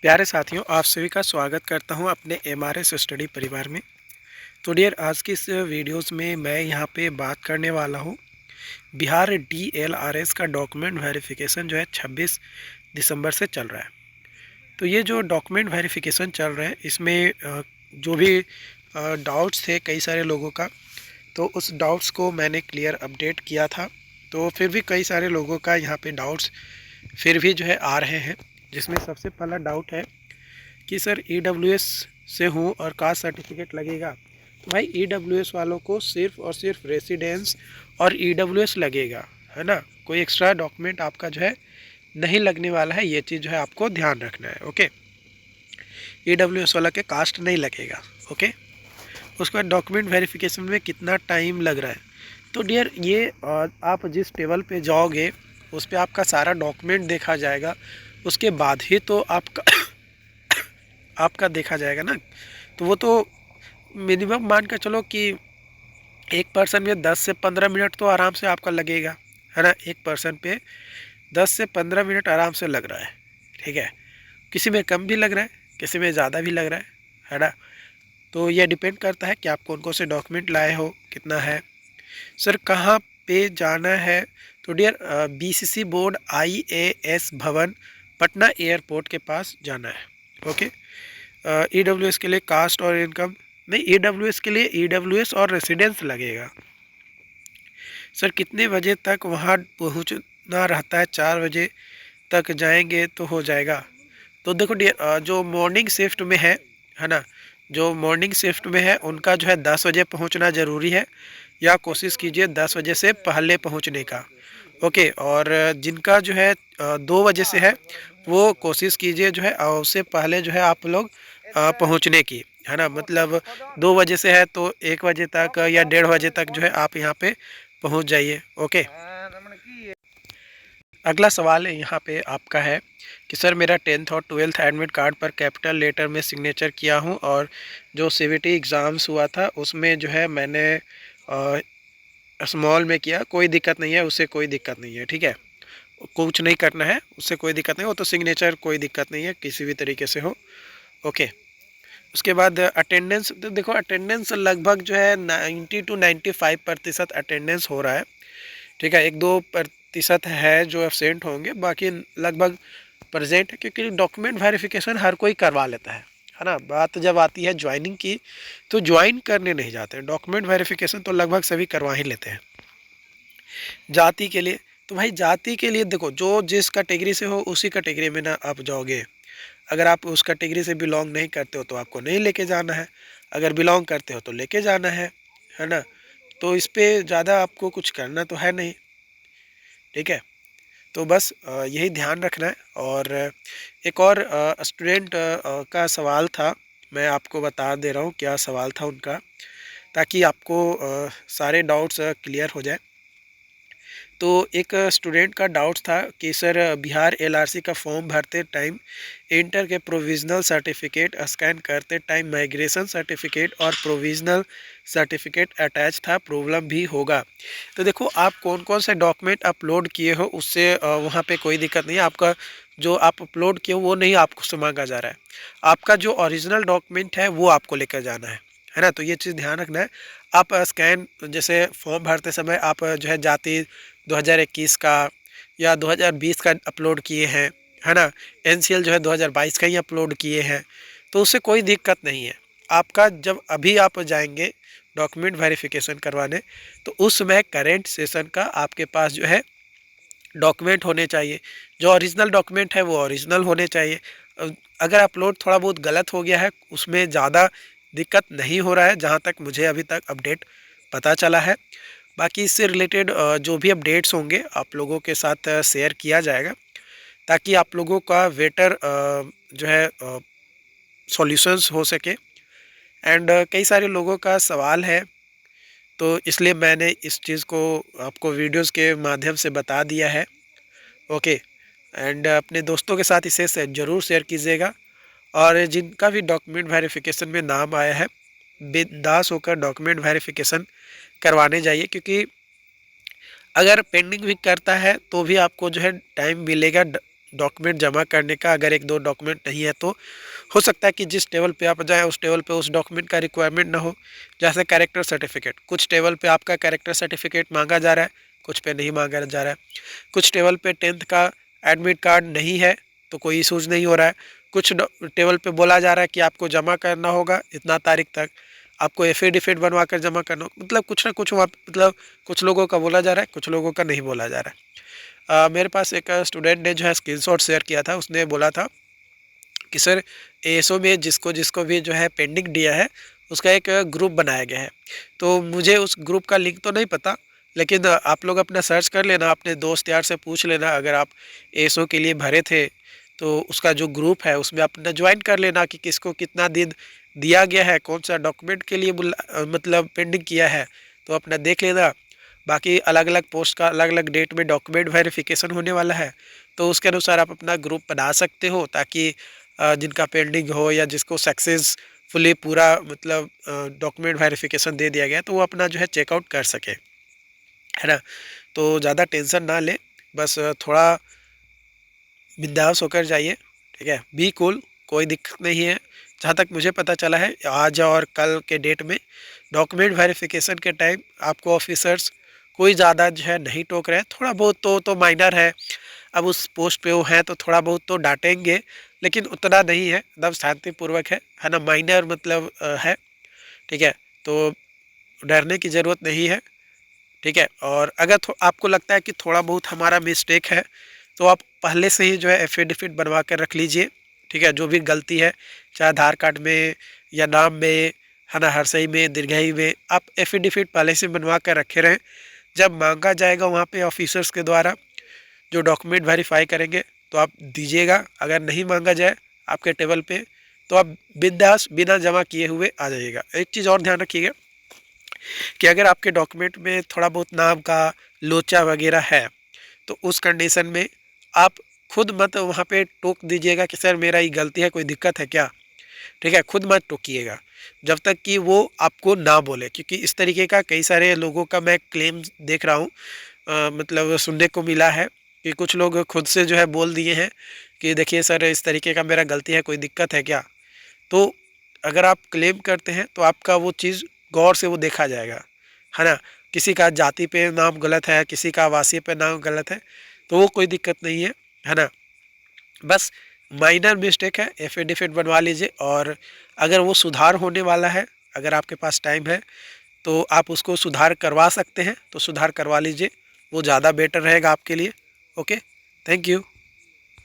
प्यारे साथियों, आप सभी का स्वागत करता हूं अपने एमआरएस स्टडी परिवार में। तो डियर, आज की इस वीडियोस में मैं यहां पे बात करने वाला हूं बिहार डीएलआरएस का डॉक्यूमेंट वेरिफिकेशन जो है 26 दिसंबर से चल रहा है। तो ये जो डॉक्यूमेंट वेरिफिकेशन चल रहा है इसमें जो भी डाउट्स थे कई सारे लोगों का, तो उस डाउट्स को मैंने क्लियर अपडेट किया था। तो फिर भी कई सारे लोगों का यहाँ पे डाउट्स फिर भी जो है आ रहे हैं, जिसमें सबसे पहला डाउट है कि सर ईडब्ल्यूएस से हूँ और कास्ट सर्टिफिकेट लगेगा। तो भाई ईडब्ल्यूएस वालों को सिर्फ और सिर्फ रेसिडेंस और ईडब्ल्यूएस लगेगा, है ना। कोई एक्स्ट्रा डॉक्यूमेंट आपका जो है नहीं लगने वाला है, ये चीज़ जो है आपको ध्यान रखना है। ओके, ईडब्ल्यूएस वाला के कास्ट नहीं लगेगा। ओके, उसके बाद डॉक्यूमेंट वेरिफिकेशन में कितना टाइम लग रहा है। तो डियर, ये आप जिस टेबल पे जाओगे उस पर आपका सारा डॉक्यूमेंट देखा जाएगा, उसके बाद ही तो आपका आपका देखा जाएगा ना। तो वो तो मिनिमम मान कर चलो कि एक पर्सन में 10 से 15 मिनट तो आराम से आपका लगेगा, है ना। एक पर्सन पे 10 से 15 मिनट आराम से लग रहा है, ठीक है। किसी में कम भी लग रहा है, किसी में ज़्यादा भी लग रहा है ना। तो ये डिपेंड करता है कि आप कौन कौन से डॉक्यूमेंट लाए हो, कितना है। सर कहाँ पे जाना है। तो डियर, बीसीसी बोर्ड आईएएस भवन पटना एयरपोर्ट के पास जाना है। ओके, ईडब्ल्यूएस के लिए कास्ट और इनकम नहीं, ईडब्ल्यूएस के लिए ईडब्ल्यूएस और रेसिडेंस लगेगा। सर कितने बजे तक वहाँ पहुँचना रहता है। 4 बजे तक जाएंगे तो हो जाएगा। तो देखो डियर, जो मॉर्निंग शिफ्ट में है ना, जो मॉर्निंग शिफ्ट में है उनका जो है 10 बजे पहुँचना ज़रूरी है, या कोशिश कीजिए 10 बजे से पहले पहुँचने का। ओके, और जिनका जो है 2 बजे से है वो कोशिश कीजिए जो है उससे पहले जो है आप लोग पहुंचने की, है ना। मतलब 2 बजे से है तो 1 बजे तक या 1:30 बजे तक जो है आप यहाँ पे पहुंच जाइए। ओके, अगला सवाल है यहाँ पे आपका है कि सर मेरा 10th और 12th एडमिट कार्ड पर कैपिटल लेटर में सिग्नेचर किया हूँ, और जो सीवीटी एग्ज़ाम्स हुआ था उसमें जो है मैंने स्मॉल में किया। कोई दिक्कत नहीं है, उससे कोई दिक्कत नहीं है, ठीक है। कुछ नहीं करना है, उससे कोई दिक्कत नहीं, वो तो सिग्नेचर कोई दिक्कत नहीं है, किसी भी तरीके से हो। ओके, उसके बाद अटेंडेंस। तो देखो अटेंडेंस लगभग जो है 90 to 95% अटेंडेंस हो रहा है, ठीक है। 1-2% है जो एब्सेंट होंगे, बाकी लगभग प्रेजेंट है, क्योंकि डॉक्यूमेंट वेरिफिकेशन हर कोई करवा लेता है ना। बात जब आती है ज्वाइनिंग की तो ज्वाइन करने नहीं जाते, डॉक्यूमेंट वेरिफिकेशन तो लगभग सभी करवा ही लेते हैं। जाति के लिए, तो भाई जाति के लिए देखो, जो जिस कैटेगरी से हो उसी कैटेगरी में ना आप जाओगे। अगर आप उस कैटेगरी से बिलोंग नहीं करते हो तो आपको नहीं लेके जाना है, अगर बिलोंग करते हो तो लेके जाना है ना। तो इस पे ज़्यादा आपको कुछ करना तो है नहीं, ठीक है। तो बस यही ध्यान रखना है। और एक और स्टूडेंट का सवाल था, मैं आपको बता दे रहा हूँ क्या सवाल था उनका, ताकि आपको सारे डाउट्स क्लियर हो जाए। तो एक स्टूडेंट का डाउट था कि सर बिहार एलआरसी का फॉर्म भरते टाइम इंटर के प्रोविज़नल सर्टिफिकेट स्कैन करते टाइम माइग्रेशन सर्टिफिकेट और प्रोविज़नल सर्टिफिकेट अटैच था, प्रॉब्लम भी होगा। तो देखो आप कौन कौन से डॉक्यूमेंट अपलोड किए हो उससे वहाँ पे कोई दिक्कत नहीं है। आपका जो आप अपलोड किए हो वो नहीं आपको से मांगा जा रहा है, आपका जो ओरिजिनल डॉक्यूमेंट है वो आपको लेकर जाना है ना। तो ये चीज़ ध्यान रखना है। आप स्कैन जैसे फॉर्म भरते समय आप जो है जाति 2021 का या 2020 का अपलोड किए हैं, है ना। एनसीएल जो है 2022 का ही अपलोड किए हैं, तो उससे कोई दिक्कत नहीं है। आपका जब अभी आप जाएंगे डॉक्यूमेंट वेरिफिकेशन करवाने, तो उस समय करेंट सेशन का आपके पास जो है डॉक्यूमेंट होने चाहिए। जो ओरिजिनल डॉक्यूमेंट है वो ओरिजिनल होने चाहिए। अगर अपलोड थोड़ा बहुत गलत हो गया है उसमें ज़्यादा दिक्कत नहीं हो रहा है, जहाँ तक मुझे अभी तक अपडेट पता चला है। बाकी इससे रिलेटेड जो भी अपडेट्स होंगे आप लोगों के साथ शेयर किया जाएगा, ताकि आप लोगों का बेटर जो है सॉल्यूशंस हो सके। एंड कई सारे लोगों का सवाल है, तो इसलिए मैंने इस चीज़ को आपको वीडियोस के माध्यम से बता दिया है। ओके, एंड अपने दोस्तों के साथ इसे ज़रूर शेयर कीजिएगा। और जिनका भी डॉक्यूमेंट वेरिफिकेशन में नाम आया है, बिंदास होकर डॉक्यूमेंट वेरिफिकेशन करवाने जाइए, क्योंकि अगर पेंडिंग भी करता है तो भी आपको जो है टाइम मिलेगा डॉक्यूमेंट जमा करने का अगर 1-2 डॉक्यूमेंट नहीं है तो हो सकता है कि जिस टेबल पे आप जाएँ उस टेबल पे उस डॉक्यूमेंट का रिक्वायरमेंट ना हो। जैसे कैरेक्टर सर्टिफिकेट, कुछ टेबल पे आपका कैरेक्टर सर्टिफिकेट मांगा जा रहा है, कुछ पे नहीं मांगा जा रहा है। कुछ टेबल पे 10th का एडमिट कार्ड नहीं है तो कोई इशूज़ नहीं हो रहा है। कुछ टेबल पे बोला जा रहा है कि आपको जमा करना होगा इतना तारीख तक, आपको एफिडेविट बनवा कर जमा करना होगा। मतलब कुछ ना कुछ वहाँ मतलब कुछ लोगों का बोला जा रहा है, कुछ लोगों का नहीं बोला जा रहा है। मेरे पास एक स्टूडेंट ने जो है स्क्रीनशॉट शेयर किया था, उसने बोला था कि सर एएसओ में जिसको जिसको भी जो है पेंडिंग दिया है उसका एक ग्रुप बनाया गया है। तो मुझे उस ग्रुप का लिंक तो नहीं पता, लेकिन आप लोग अपना सर्च कर लेना, अपने दोस्त यार से पूछ लेना, अगर आप एएसओ के लिए भरे थे तो उसका जो ग्रुप है उसमें अपना ज्वाइन कर लेना कि किसको कितना दिन दिया गया है, कौन सा डॉक्यूमेंट के लिए मतलब पेंडिंग किया है, तो अपना देख लेना। बाकी अलग अलग पोस्ट का अलग अलग डेट में डॉक्यूमेंट वेरिफिकेशन होने वाला है, तो उसके अनुसार आप अपना ग्रुप बना सकते हो, ताकि जिनका पेंडिंग हो या जिसको सक्सेसफुली पूरा मतलब डॉक्यूमेंट वेरिफिकेशन दे दिया गया तो वो अपना जो है चेकआउट कर सके, है ना। तो ज़्यादा टेंशन ना ले, बस थोड़ा बिंदास होकर जाइए, ठीक है। बी कूल, कोई दिक्कत नहीं है। जहाँ तक मुझे पता चला है आज और कल के डेट में डॉक्यूमेंट वेरिफिकेशन के टाइम आपको ऑफिसर्स कोई ज़्यादा जो है नहीं टोक रहे हैं। थोड़ा बहुत तो माइनर है, अब उस पोस्ट पे वो हैं तो थोड़ा बहुत तो डांटेंगे, लेकिन उतना नहीं है, एकदम शांतिपूर्वक है ना। माइनर मतलब है, ठीक है। तो डरने की ज़रूरत नहीं है, ठीक है। और अगर आपको लगता है कि थोड़ा बहुत हमारा मिस्टेक है तो आप पहले से ही जो है एफिडेविट बनवा कर रख लीजिए, ठीक है। जो भी गलती है, चाहे आधार कार्ड में या नाम में, है ना, हरसई में, दीर्घई में, आप एफिडेविट पहले से बनवा कर रखे रहें। जब मांगा जाएगा वहाँ पे ऑफिसर्स के द्वारा जो डॉक्यूमेंट वेरीफाई करेंगे तो आप दीजिएगा। अगर नहीं मांगा जाए आपके टेबल पे तो आप बिंदास बिना जमा किए हुए आ जाइएगा। एक चीज़ और ध्यान रखिएगा कि अगर आपके डॉक्यूमेंट में थोड़ा बहुत नाम का लोचा वगैरह है तो उस कंडीशन में आप खुद मत वहाँ पे टोक दीजिएगा कि सर मेरा ये गलती है, कोई दिक्कत है क्या, ठीक है। खुद मत टोकिएगा जब तक कि वो आपको ना बोले, क्योंकि इस तरीके का कई सारे लोगों का मैं क्लेम देख रहा हूँ, मतलब सुनने को मिला है कि कुछ लोग खुद से जो है बोल दिए हैं कि देखिए सर इस तरीके का मेरा गलती है, कोई दिक्कत है क्या। तो अगर आप क्लेम करते हैं तो आपका वो चीज़ गौर से वो देखा जाएगा, है ना। किसी का जाति पे नाम गलत है, किसी का आवासीय पे नाम गलत है, तो वो कोई दिक्कत नहीं है ना। बस माइनर मिस्टेक है, एफिडेविट बनवा लीजिए, और अगर वो सुधार होने वाला है, अगर आपके पास टाइम है तो आप उसको सुधार करवा सकते हैं, तो सुधार करवा लीजिए, वो ज़्यादा बेटर रहेगा आपके लिए। Okay, thank you.